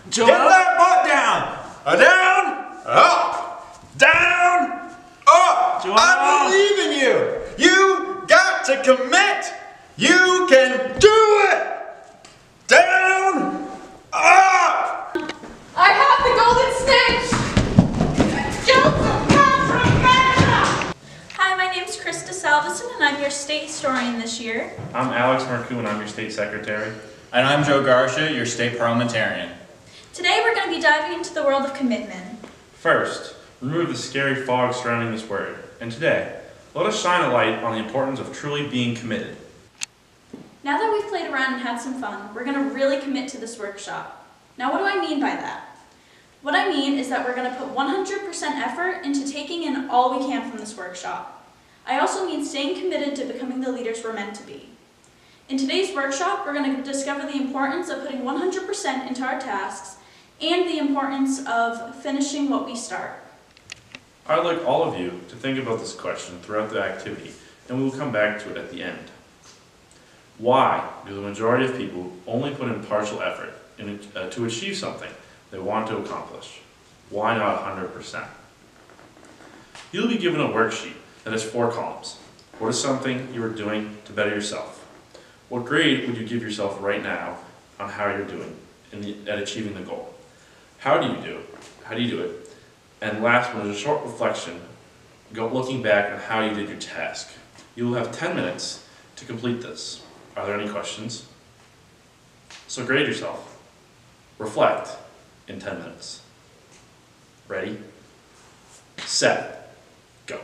Joe, Get that butt down! Down, up, down, up. Joe, I believe in you. You got to commit. You can do it. Down, up. I have the golden snitch! Hi, my name's Christa Salvesen, and I'm your state historian this year. I'm Alex Marcoux, and I'm your state secretary. And I'm Joe Garcia, your state parliamentarian. Today we're going to be diving into the world of commitment. First, remove the scary fog surrounding this word. And today, let us shine a light on the importance of truly being committed. Now that we've played around and had some fun, we're going to really commit to this workshop. Now what do I mean by that? What I mean is that we're going to put 100% effort into taking in all we can from this workshop. I also mean staying committed to becoming the leaders we're meant to be. In today's workshop, we're going to discover the importance of putting 100% into our tasks and the importance of finishing what we start. I'd like all of you to think about this question throughout the activity, and we will come back to it at the end. Why do the majority of people only put in partial effort to achieve something they want to accomplish? Why not 100%? You'll be given a worksheet that has 4 columns. What is something you are doing to better yourself? What grade would you give yourself right now on how you're doing at achieving the goal? How do you do it? And last one is a short reflection, looking back on how you did your task. You will have 10 minutes to complete this. Are there any questions? So grade yourself. Reflect in 10 minutes. Ready? Set. Go.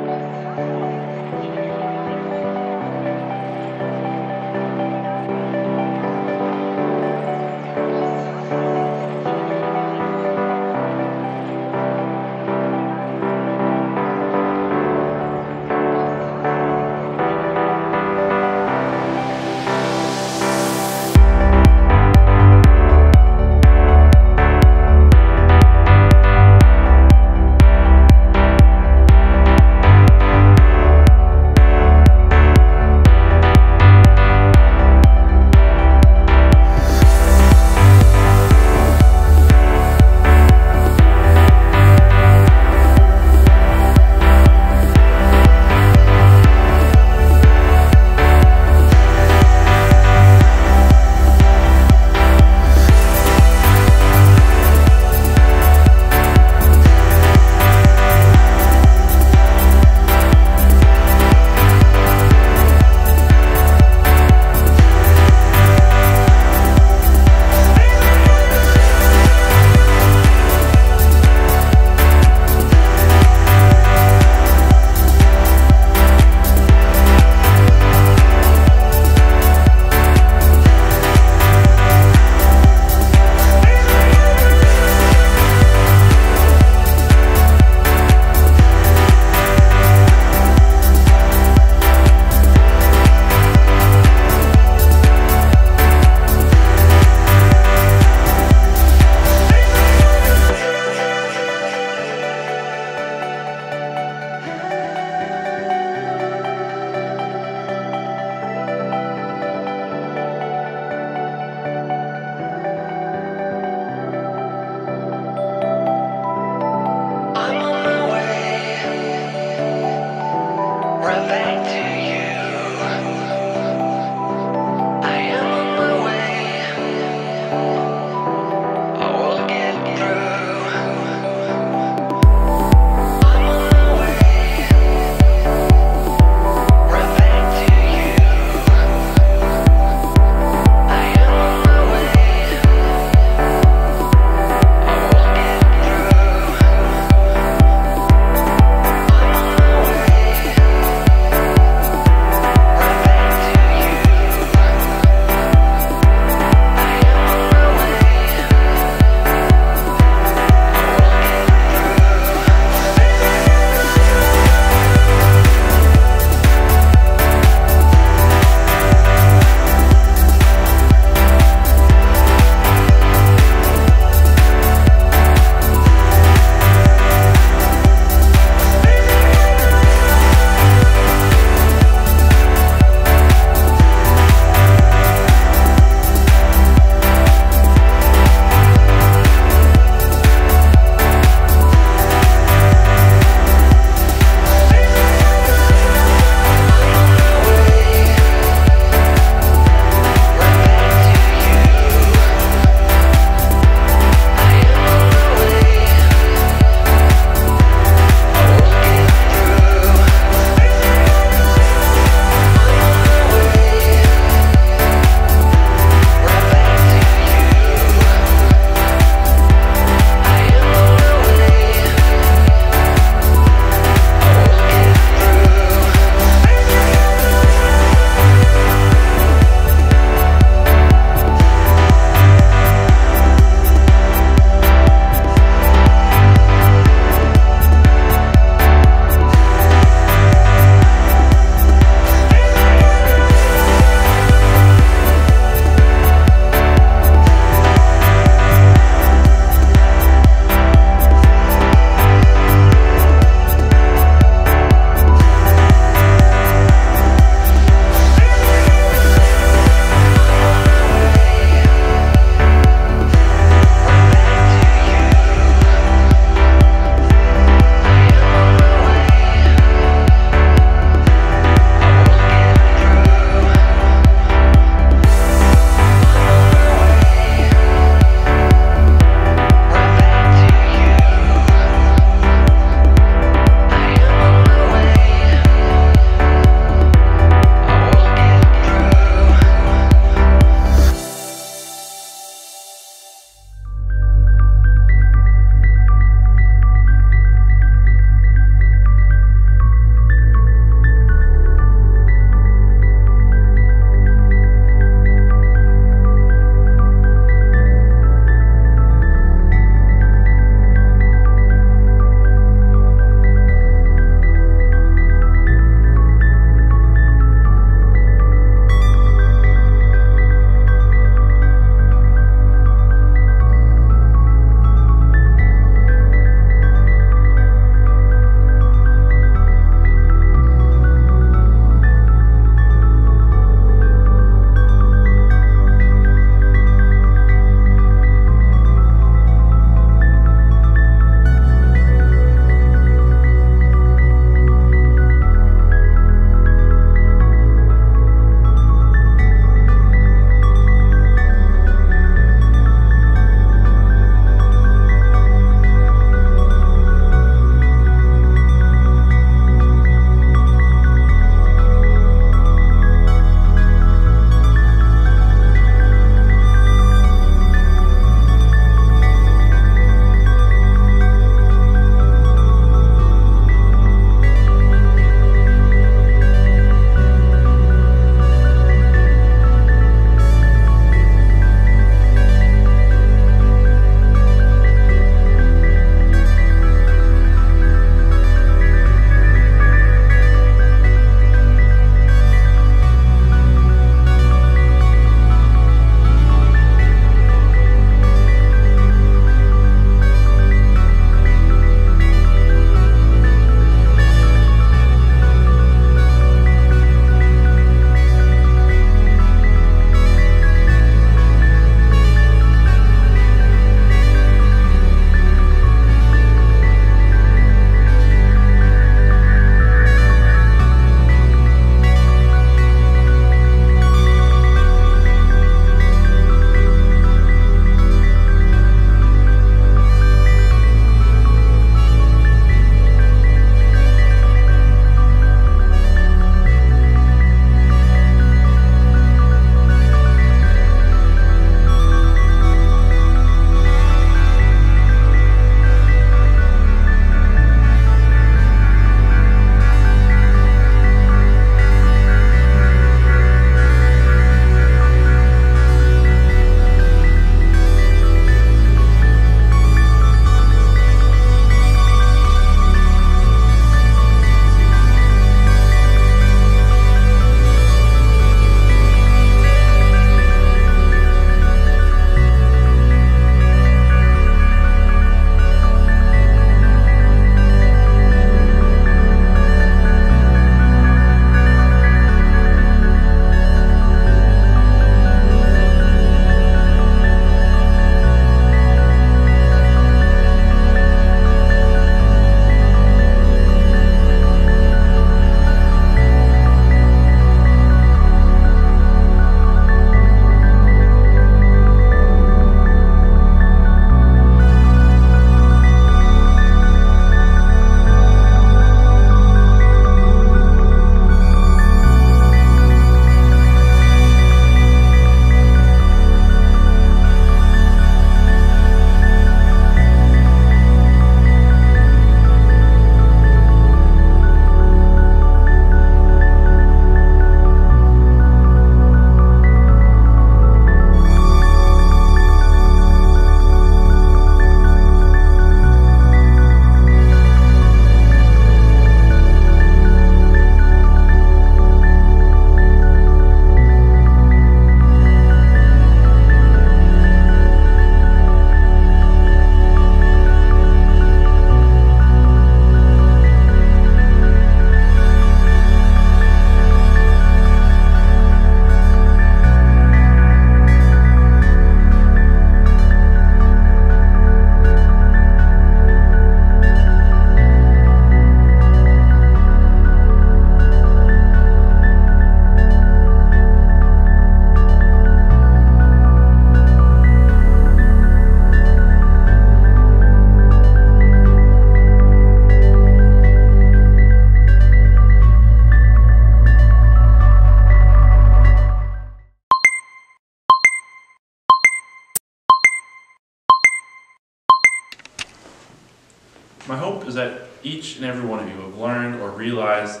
each and every one of you have learned or realized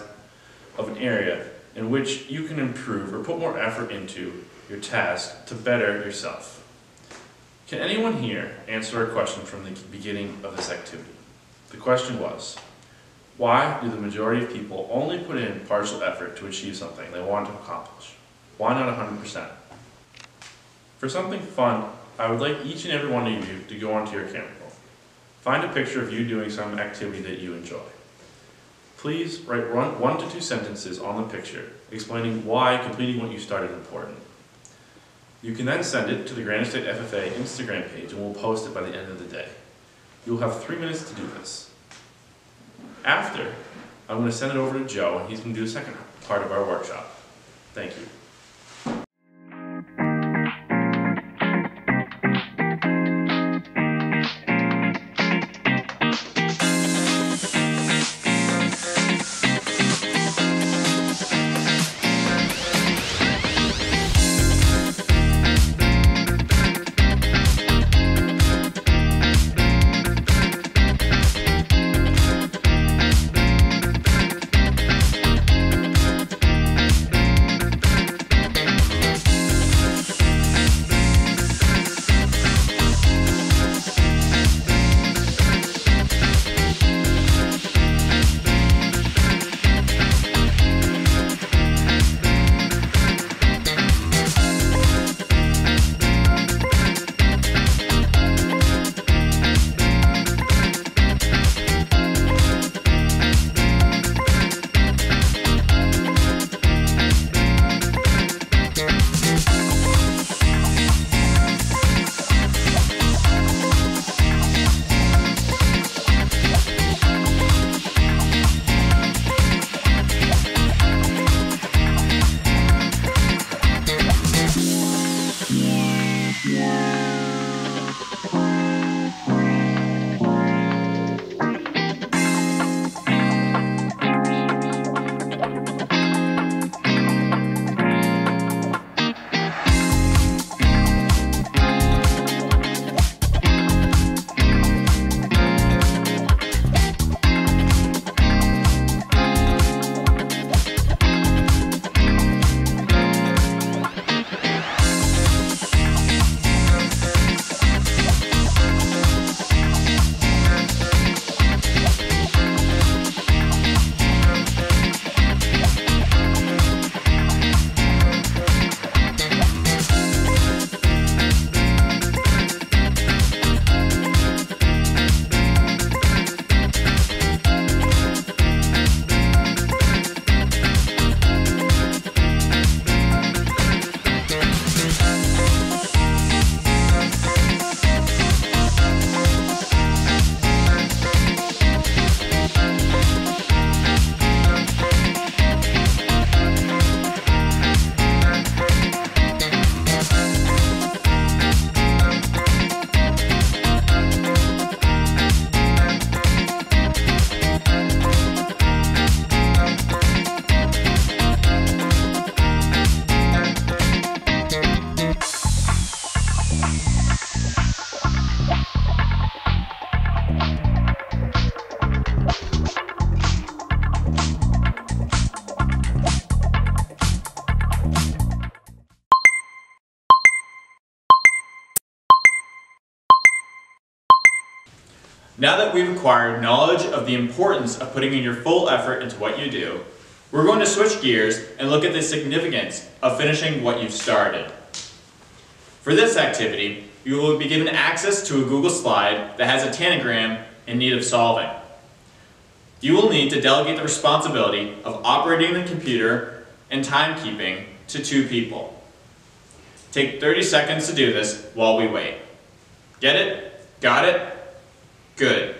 of an area in which you can improve or put more effort into your task to better yourself. Can anyone here answer a question from the beginning of this activity? The question was, why do the majority of people only put in partial effort to achieve something they want to accomplish? Why not 100%? For something fun, I would like each and every one of you to go onto your camera roll. Find a picture of you doing some activity that you enjoy. Please write 1 to 2 sentences on the picture explaining why completing what you started is important. You can then send it to the Granite State FFA Instagram page and we'll post it by the end of the day. You'll have 3 minutes to do this. After, I'm going to send it over to Joe and he's going to do the second part of our workshop. Thank you. Now that we've acquired knowledge of the importance of putting in your full effort into what you do, we're going to switch gears and look at the significance of finishing what you've started. For this activity, you will be given access to a Google slide that has a tanagram in need of solving. You will need to delegate the responsibility of operating the computer and timekeeping to 2 people. Take 30 seconds to do this while we wait. Get it? Got it? Good.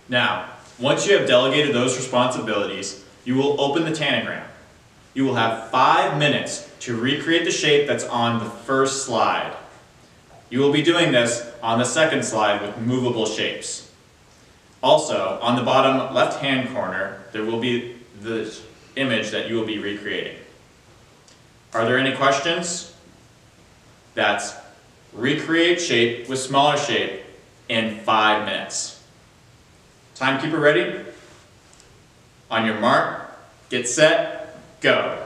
Now, once you have delegated those responsibilities, you will open the tanagram. You will have 5 minutes to recreate the shape that's on the first slide. You will be doing this on the second slide with movable shapes. Also, on the bottom left-hand corner, there will be the image that you will be recreating. Are there any questions? That's recreate shape with smaller shape in 5 minutes. Timekeeper ready? On your mark, get set, go.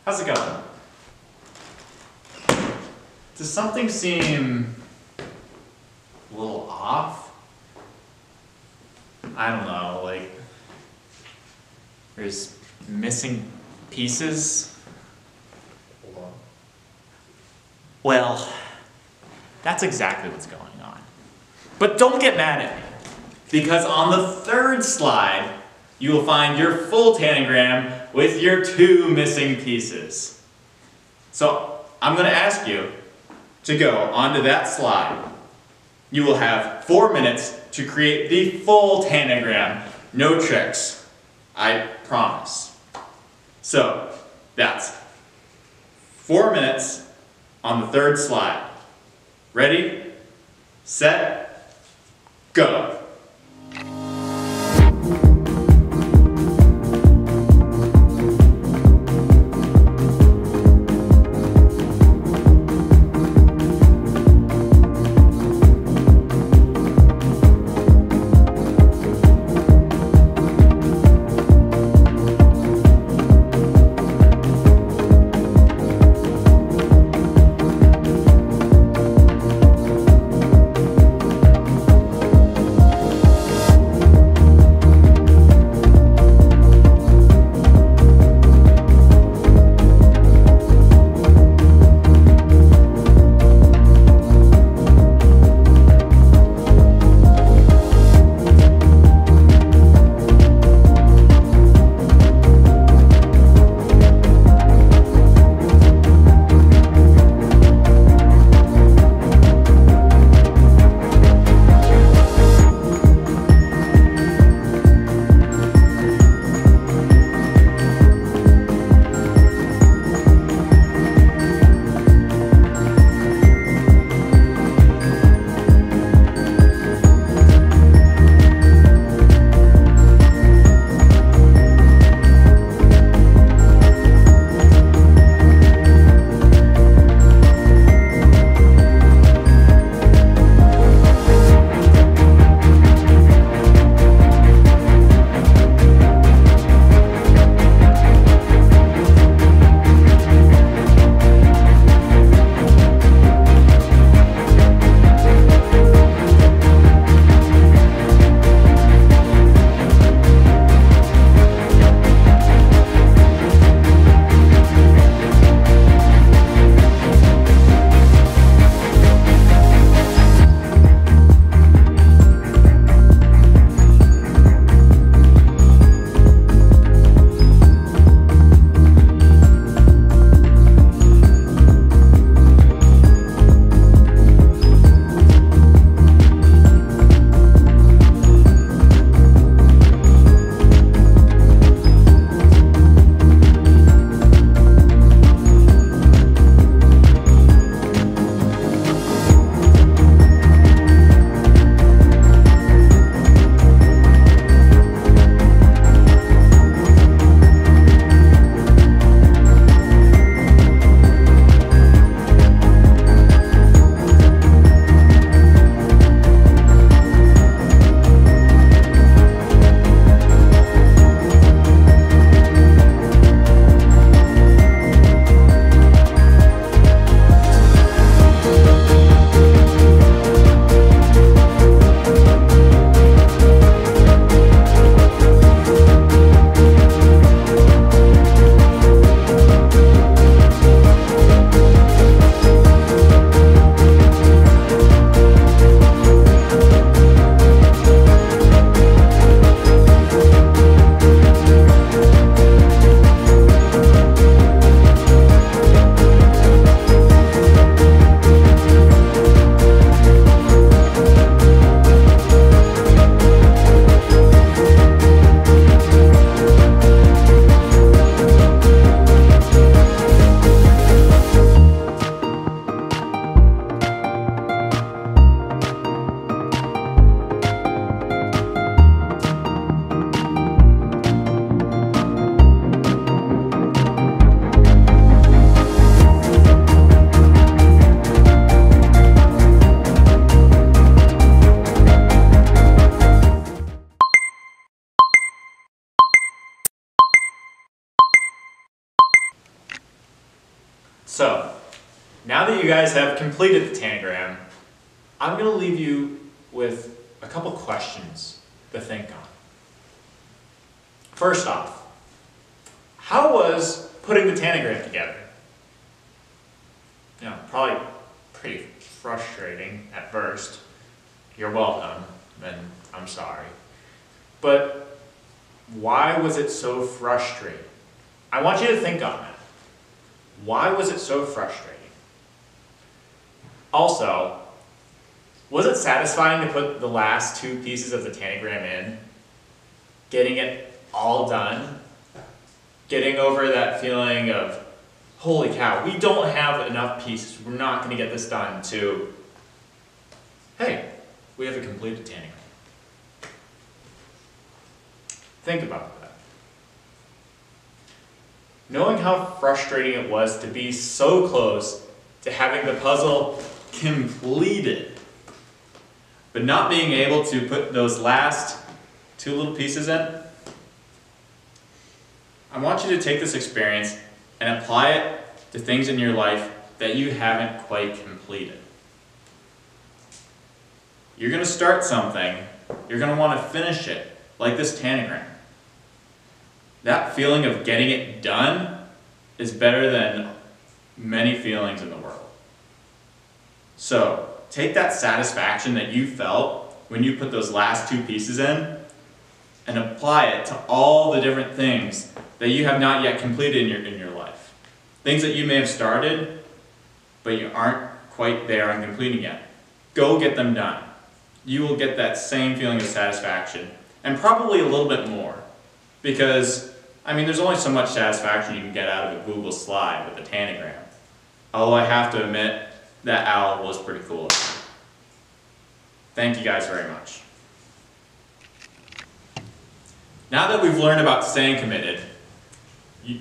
How's it going? Does something seem a little off? I don't know, like there's missing pieces? Hold on. Well, that's exactly what's going on. But don't get mad at me, because on the third slide, you will find your full tanagram with your 2 missing pieces. So I'm going to ask you to go onto that slide. You will have 4 minutes to create the full tanagram. No tricks. I promise. So that's 4 minutes on the third slide. Ready, set, go. Now that you guys have completed the tanagram, I'm going to leave you with a couple questions to think on. First off, how was putting the tanagram together? You know, probably pretty frustrating at first. You're welcome, and I'm sorry. But why was it so frustrating? I want you to think on that. Why was it so frustrating? Also, was it satisfying to put the last 2 pieces of the tanagram in? Getting it all done? Getting over that feeling of, holy cow, we don't have enough pieces, we're not going to get this done, to, hey, we have a completed tanagram. Think about that. Knowing how frustrating it was to be so close to having the puzzle completed, but not being able to put those last 2 little pieces in, I want you to take this experience and apply it to things in your life that you haven't quite completed. You're going to start something, you're going to want to finish it, like this tanagram. That feeling of getting it done is better than many feelings in the world. So, take that satisfaction that you felt when you put those last 2 pieces in and apply it to all the different things that you have not yet completed in your life. Things that you may have started, but you aren't quite there on completing yet. Go get them done. You will get that same feeling of satisfaction, and probably a little bit more. Because, I mean, there's only so much satisfaction you can get out of a Google slide with a tanagram. Although I have to admit, that owl was pretty cool. Thank you guys very much. Now that we've learned about staying committed,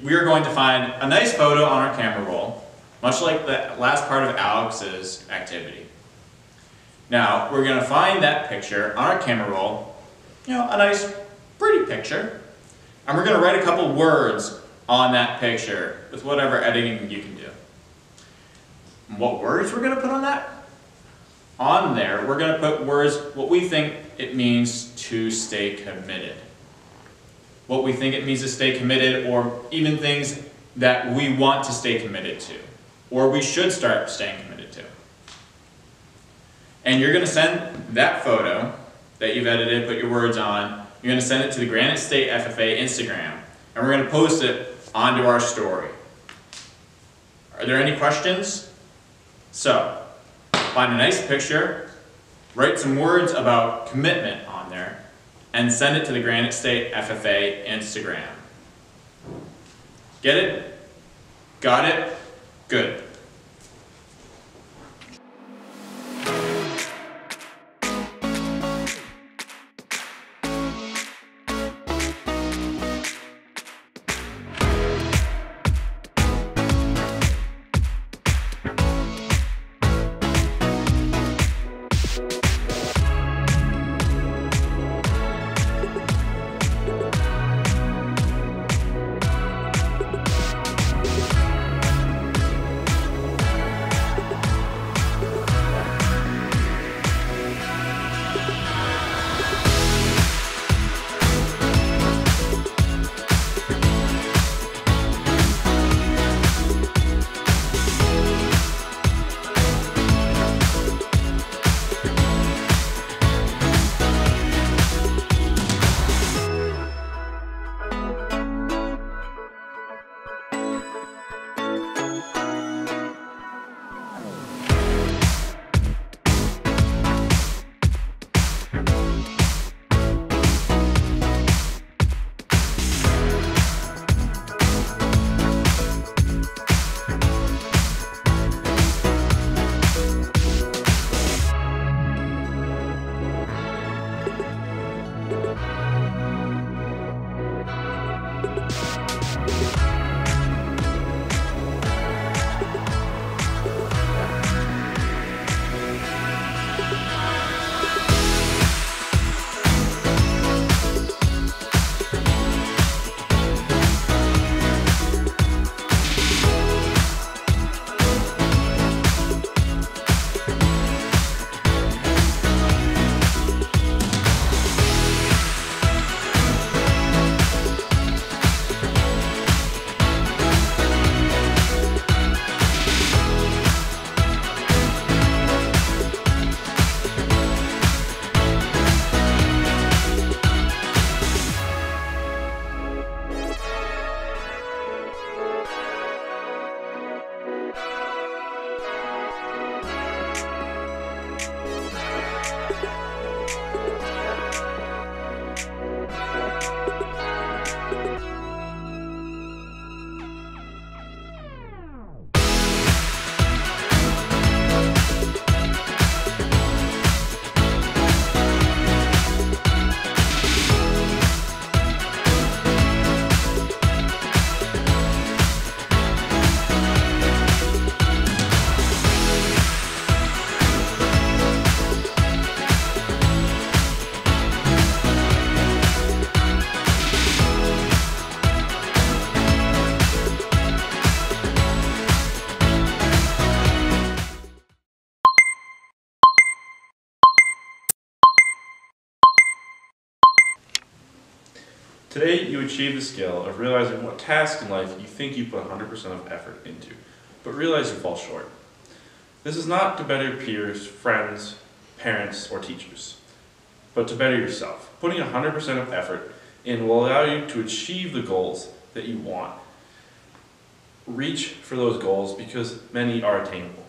we are going to find a nice photo on our camera roll, much like the last part of Alex's activity. Now, we're going to find that picture on our camera roll, you know, a nice, pretty picture, and we're going to write a couple words on that picture with whatever editing you can do. And what words we're going to put on that? On there, we're going to put words, what we think it means to stay committed. What we think it means to stay committed, or even things that we want to stay committed to, or we should start staying committed to. And you're going to send that photo that you've edited, put your words on, you're going to send it to the Granite State FFA Instagram, and we're going to post it onto our story. Are there any questions? So, find a nice picture, write some words about commitment on there, and send it to the Granite State FFA Instagram. Get it? Got it? Good. Today, you achieved the skill of realizing what task in life you think you put 100% of effort into, but realize you fall short. This is not to better peers, friends, parents, or teachers, but to better yourself. Putting 100% of effort in will allow you to achieve the goals that you want. Reach for those goals because many are attainable.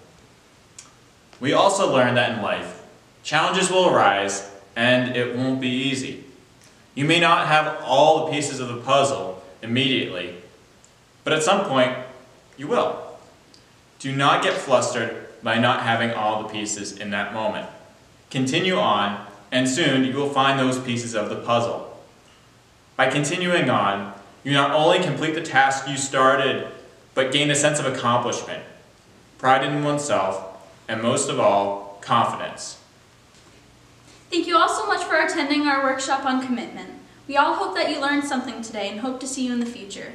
We also learned that in life, challenges will arise and it won't be easy. You may not have all the pieces of the puzzle immediately, but at some point, you will. Do not get flustered by not having all the pieces in that moment. Continue on, and soon you will find those pieces of the puzzle. By continuing on, you not only complete the task you started, but gain a sense of accomplishment, pride in oneself, and most of all, confidence. Thank you all so much for attending our workshop on commitment. We all hope that you learned something today and hope to see you in the future.